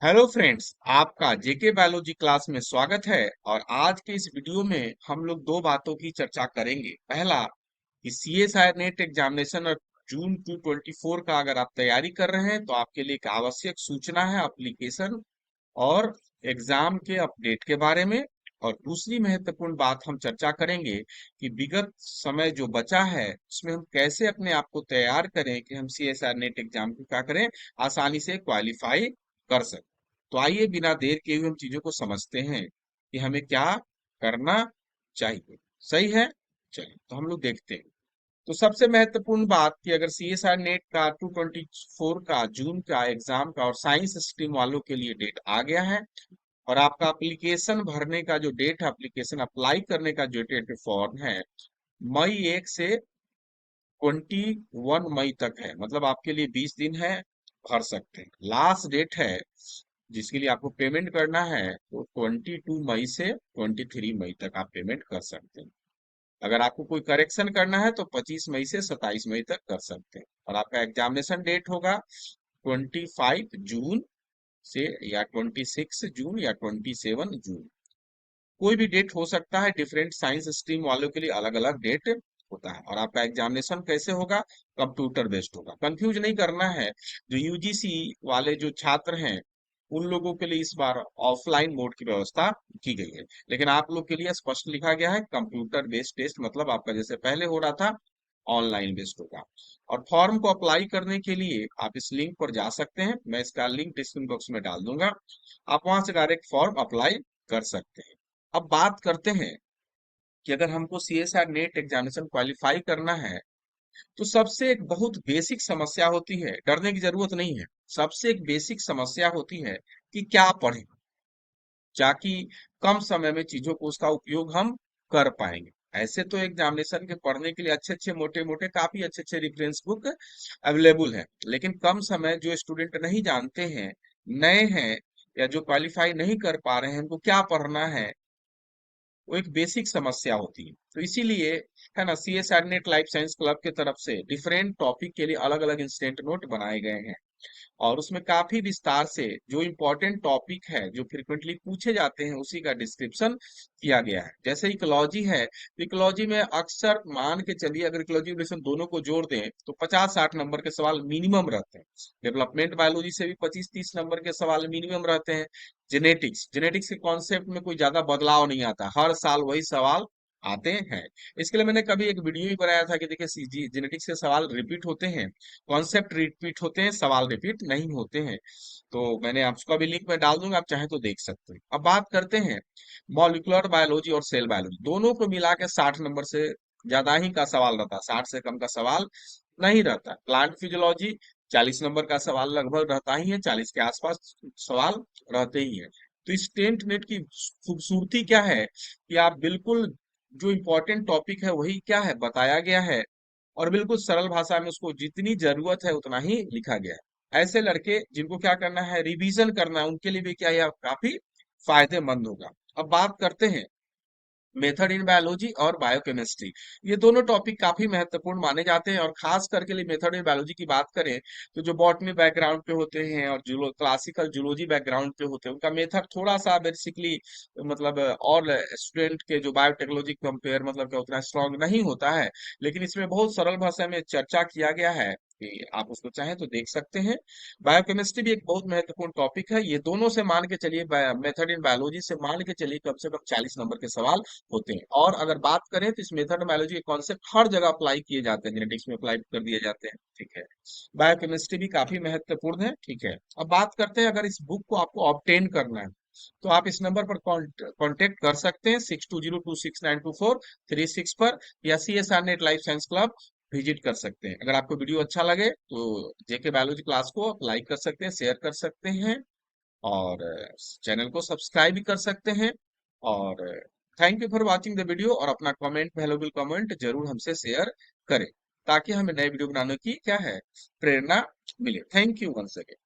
Hello friends, आपका जेके biology class में स्वागत है। और आज के इस वीडियो में हम लोग दो बातों की चर्चा करेंगे। पहला कि सीएसआई नेट एग्जामिनेशन और जून 2024 का अगर आप तैयारी कर रहे हैं तो आपके लिए एक आवश्यक सूचना है एप्लीकेशन और एग्जाम के अपडेट के बारे में। और दूसरी महत्वपूर्ण बात हम चर्चा करेंगे कि विगत समय जो बचा है उसमें हम कैसे अपने आप को तैयार करें कि हम सीएसआर नेट एग्जाम को क्या करें, आसानी से क्वालिफाई कर सकें। तो आइए बिना देर किए हुए हम चीजों को समझते हैं कि हमें क्या करना चाहिए। सही है, चलिए तो हम लोग देखते हैं। तो सबसे महत्वपूर्ण बात कि अगर सीएसआर नेट का 224 का जून का एग्जाम का और साइंस स्ट्रीम वालों के लिए डेट आ गया है। और आपका एप्लीकेशन भरने का जो डेट है, एप्लीकेशन अप्लाई करने का जो डेट फॉर्म है, मई 1 से 21 मई तक है। मतलब आपके लिए 20 दिन है, भर सकते हैं। लास्ट डेट है जिसके लिए आपको पेमेंट करना है तो 22 मई से 23 मई तक आप पेमेंट कर सकते हैं। अगर आपको कोई करेक्शन करना है तो 25 मई से 27 मई तक कर सकते हैं। और आपका एग्जामिनेशन डेट होगा 25 जून से, या 26 जून, या 27 जून। कोई भी डेट हो सकता है। डिफरेंट साइंस स्ट्रीम वालों के लिए अलग अलग डेट होता है। और आपका एग्जामिनेशन कैसे होगा? कंप्यूटर बेस्ड होगा। कंफ्यूज नहीं करना है। जो यूजीसी वाले जो छात्र हैं उन लोगों के लिए इस बार ऑफलाइन मोड की व्यवस्था की गई है, लेकिन आप लोग के लिए स्पष्ट लिखा गया है कंप्यूटर बेस्ड टेस्ट। मतलब आपका जैसे पहले हो रहा था ऑनलाइन बेस्ड होगा। और फॉर्म को अप्लाई करने के लिए आप इस लिंक पर जा सकते हैं। मैं इसका लिंक डिस्क्रिप्शन बॉक्स में डाल दूंगा। आप वहां से डायरेक्ट फॉर्म अप्लाई कर सकते हैं। अब बात करते हैं कि अगर हमको सीएसआर नेट एग्जामिनेशन क्वालिफाई करना है तो सबसे एक बहुत बेसिक समस्या होती है। डरने की जरूरत नहीं है। सबसे एक बेसिक समस्या होती है कि क्या पढ़ें, ताकि कम समय में चीजों को उसका उपयोग हम कर पाएंगे। ऐसे तो एग्जामिनेशन के पढ़ने के लिए अच्छे अच्छे मोटे मोटे काफी अच्छे अच्छे रेफरेंस बुक अवेलेबल है, लेकिन कम समय जो स्टूडेंट नहीं जानते हैं, नए हैं, या जो क्वालिफाई नहीं कर पा रहे हैं, उनको क्या पढ़ना है, वो एक बेसिक समस्या होती है। तो इसीलिए है ना, CSR net life science club की तरफ से डिफरेंट टॉपिक के लिए अलग अलग इंस्टेंट नोट बनाए गए हैं। और उसमें काफी विस्तार से जो इम्पोर्टेंट टॉपिक है, जो फ्रिक्वेंटली पूछे जाते हैं, उसी का डिस्क्रिप्शन किया गया है। जैसे इकोलॉजी है तो इकोलॉजी में अक्सर मान के चलिए अगर इकोलॉजी इवोल्यूशन दोनों को जोड़ दें तो 50-60 नंबर के सवाल मिनिमम रहते हैं। डेवलपमेंट बायोलॉजी से भी 25-30 नंबर के सवाल मिनिमम रहते हैं। जेनेटिक्स जेनेटिक्स के कॉन्सेप्ट में कोई ज्यादा बदलाव नहीं आता, हर साल वही सवाल आते हैं। इसके लिए मैंने कभी एक वीडियो भी बनाया था कि देखिए जेनेटिक्स के सवाल रिपीट होते हैं, कॉन्सेप्ट रिपीट होते हैं, सवाल रिपीट नहीं होते हैं। तो मैंने आपका भी लिंक में डाल दूंगा, आप चाहे तो देख सकते हैं। अब बात करते हैं मॉलिक्यूलर बायोलॉजी और सेल बायोलॉजी। दोनों को मिला के 60 नंबर से ज्यादा ही का सवाल रहता है, 60 से कम का सवाल नहीं रहता। प्लांट फिजियोलॉजी 40 नंबर का सवाल लगभग रहता ही है, 40 के आसपास सवाल रहते ही है। तो इस टेंथ नेट की खूबसूरती क्या है कि आप बिल्कुल जो इम्पोर्टेंट टॉपिक है वही क्या है बताया गया है, और बिल्कुल सरल भाषा में उसको जितनी जरूरत है उतना ही लिखा गया है। ऐसे लड़के जिनको क्या करना है, रिवीजन करना है, उनके लिए भी क्या यह काफी फायदेमंद होगा। अब बात करते हैं मेथड इन बायोलॉजी और बायोकेमिस्ट्री। ये दोनों टॉपिक काफी महत्वपूर्ण माने जाते हैं। और खास करके लिए मेथड इन बायोलॉजी की बात करें तो जो बॉटनी बैकग्राउंड पे होते हैं और क्लासिकल जूलॉजी बैकग्राउंड पे होते हैं, उनका मेथड थोड़ा सा बेसिकली मतलब और स्टूडेंट के जो बायोटेक्नोलॉजी कंपेयर मतलब क्या उतना स्ट्रांग नहीं होता है। लेकिन इसमें बहुत सरल भाषा में चर्चा किया गया है कि आप उसको चाहें तो देख सकते हैं। बायोकेमिस्ट्री भी एक बहुत महत्वपूर्ण टॉपिक है। ये दोनों से मान के चलिए, मेथड इन बायोलॉजी से मान के चलिए कम से कम 40 नंबर के सवाल होते हैं। और अगर बात करें तो इस मेथड बायोलॉजी के कॉन्सेप्ट हर जगह अप्लाई किए जाते हैं, जेनेटिक्स में अप्लाई कर दिए जाते हैं। ठीक है, बायोकेमिस्ट्री भी काफी महत्वपूर्ण है। ठीक है, अब बात करते हैं अगर इस बुक को आपको ऑब्टेन करना है तो आप इस नंबर पर कांटेक्ट कर सकते हैं, 6202692436 पर, या CSR net life science club visit कर सकते हैं। अगर आपको वीडियो अच्छा लगे तो जेके बायोलॉजी क्लास को लाइक कर सकते हैं, शेयर कर सकते हैं, और चैनल को सब्सक्राइब भी कर सकते हैं। और thank you for watching the video. और अपना कमेंट, वैल्यूएबल कमेंट जरूर हमसे शेयर करें ताकि हमें नए वीडियो बनाने की क्या है, प्रेरणा मिले। Thank you once again.